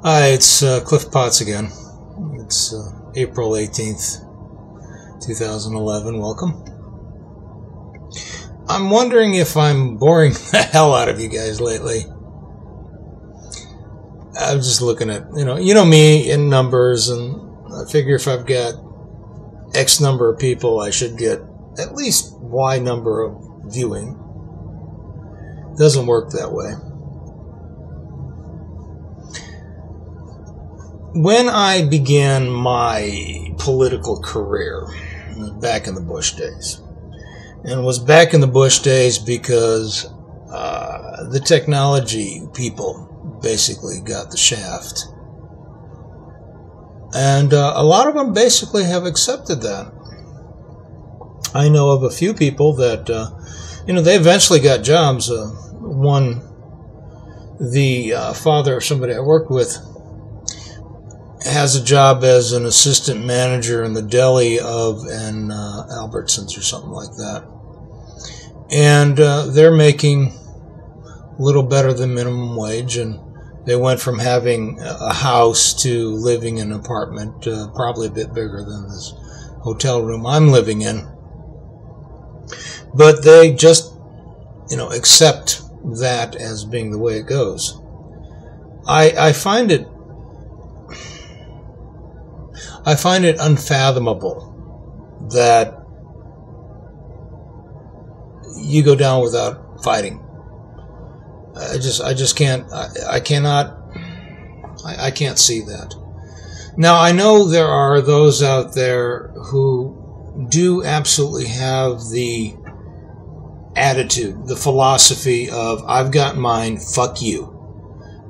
Hi, it's Cliff Potts again. It's April 18th, 2011. Welcome. I'm wondering if I'm boring the hell out of you guys lately. I'm just looking at, you know me in numbers, and I figure if I've got X number of people, I should get at least Y number of viewing. It doesn't work that way. When I began my political career, back in the Bush days, and it was back in the Bush days because the technology people basically got the shaft. And a lot of them basically have accepted that. I know of a few people that, they eventually got jobs. One, the father of somebody I worked with, has a job as an assistant manager in the deli of an Albertsons or something like that. And they're making a little better than minimum wage, and they went from having a house to living in an apartment, probably a bit bigger than this hotel room I'm living in. But they just, accept that as being the way it goes. I find it unfathomable that you go down without fighting. I can't see that. Now, I know there are those out there who do absolutely have the attitude, the philosophy of, I've got mine, fuck you.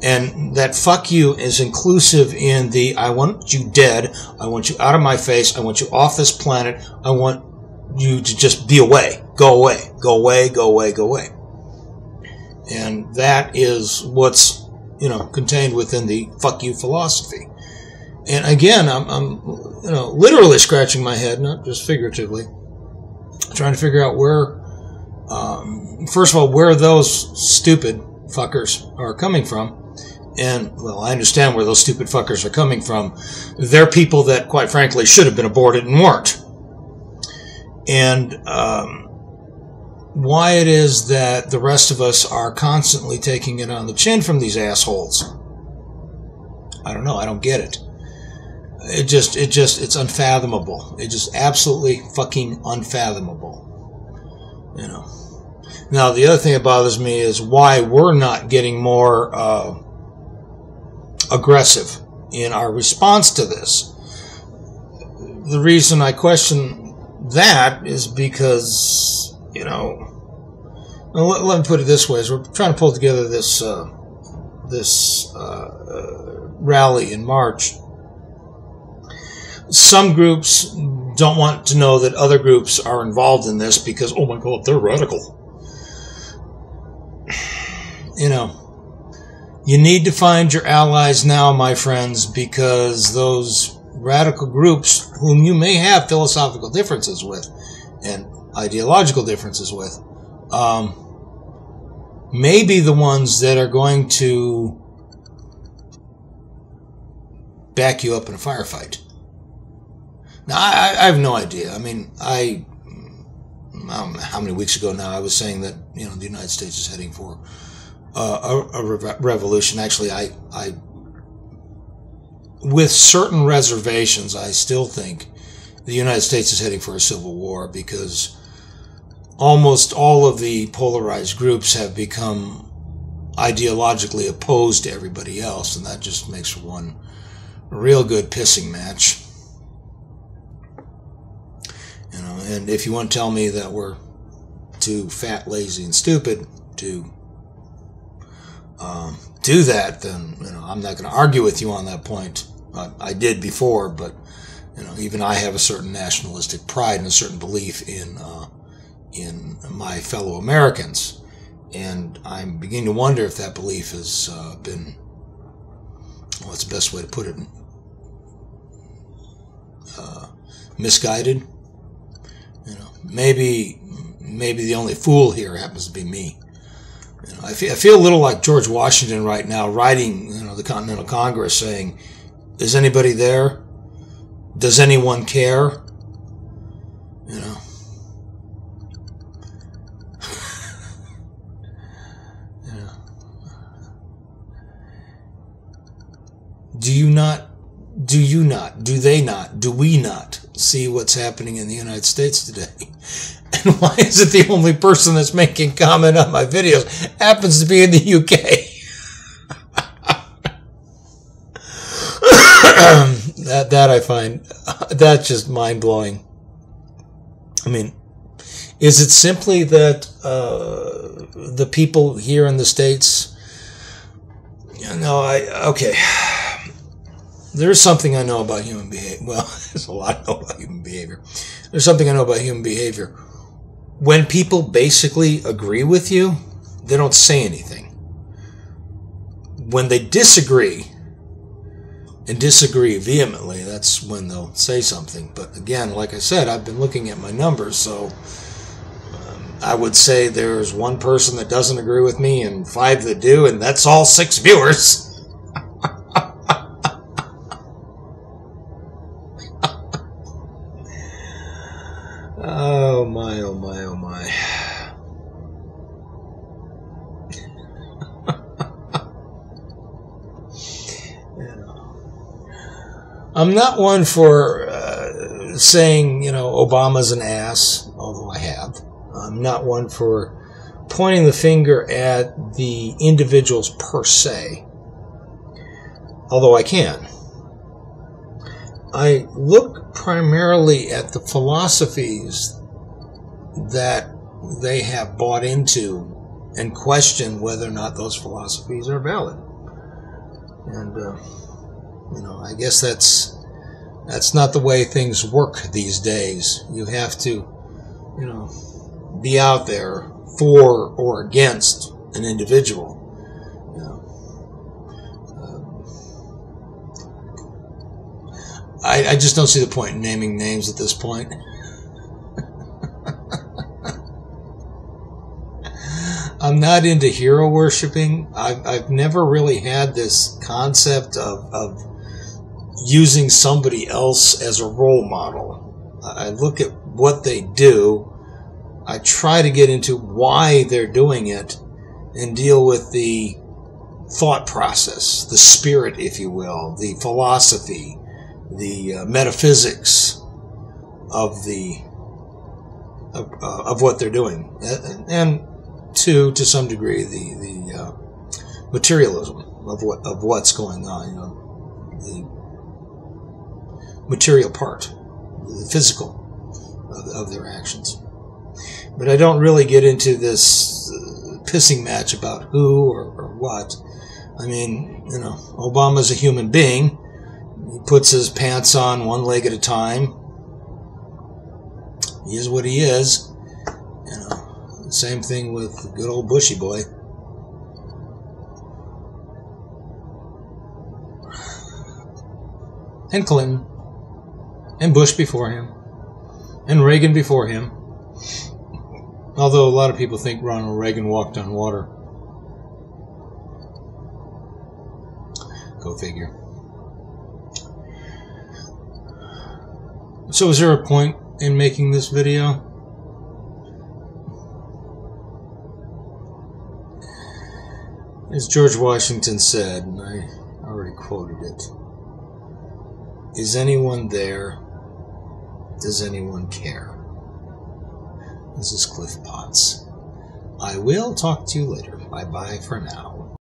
And that fuck you is inclusive in the, I want you dead, I want you out of my face, I want you off this planet, I want you to just be away, go away, go away, go away, go away. And that is what's, contained within the fuck you philosophy. And again, I'm literally scratching my head, not just figuratively, trying to figure out where, first of all, where those stupid fuckers are coming from. And, well, I understand where those stupid fuckers are coming from. They're people that, quite frankly, should have been aborted and weren't. And why it is that the rest of us are constantly taking it on the chin from these assholes, I don't know. I don't get it. It's unfathomable. It's just absolutely fucking unfathomable. Now, the other thing that bothers me is why we're not getting more aggressive in our response to this. The reason I question that is because, let me put it this way: as we're trying to pull together this rally in March, some groups don't want to know that other groups are involved in this because, oh my God, they're radical. You need to find your allies now, my friends, because those radical groups, whom you may have philosophical differences with and ideological differences with, may be the ones that are going to back you up in a firefight. Now, I have no idea. I mean, I don't know how many weeks ago now I was saying that, the United States is heading for a revolution. Actually, I with certain reservations, I still think the United States is heading for a civil war, because almost all of the polarized groups have become ideologically opposed to everybody else, and that just makes for one real good pissing match. And if you want to tell me that we're too fat, lazy, and stupid to do that, then I'm not going to argue with you on that point. I did before, but even I have a certain nationalistic pride and a certain belief in my fellow Americans, and I'm beginning to wonder if that belief has been, what's the best way to put it, misguided. Maybe the only fool here happens to be me. You know, I feel a little like George Washington right now, writing, you know, the Continental Congress, saying, "Is anybody there? Does anyone care?" You know. Yeah. Do you not? Do you not? Do they not? Do we not see what's happening in the United States today? And why is it the only person that's making comment on my videos happens to be in the UK? that I find, that's just mind-blowing. I mean, is it simply that the people here in the States, you know, okay, there's something I know about human behavior. Well, there's a lot I know about human behavior. There's something I know about human behavior. When people basically agree with you, they don't say anything. When they disagree, and disagree vehemently, that's when they'll say something. But again, like I said, I've been looking at my numbers, so I would say there's one person that doesn't agree with me and 5 that do, and that's all 6 viewers. Oh my, oh my, oh my. I'm not one for saying, you know, Obama's an ass, although I have. I'm not one for pointing the finger at the individuals per se, although I can. I look primarily at the philosophies that they have bought into and question whether or not those philosophies are valid. And, you know, I guess that's not the way things work these days. You have to, you know, be out there for or against an individual. You know. I just don't see the point in naming names at this point. I'm not into hero worshiping. I've never really had this concept of using somebody else as a role model. I look at what they do. I try to get into why they're doing it and deal with the thought process, the spirit, if you will, the philosophy, the metaphysics of what they're doing, and to some degree the materialism of what's going on. You know, the material part, the physical of their actions. But I don't really get into this pissing match about who or what. I mean, you know, Obama's a human being. He puts his pants on one leg at a time. He is what he is. You know, same thing with good old Bushy boy. And Clinton. And Bush before him. And Reagan before him. Although a lot of people think Ronald Reagan walked on water. Go figure. So is there a point in making this video? As George Washington said, and I already quoted it, is anyone there? Does anyone care? This is Cliff Potts. I will talk to you later. Bye-bye for now.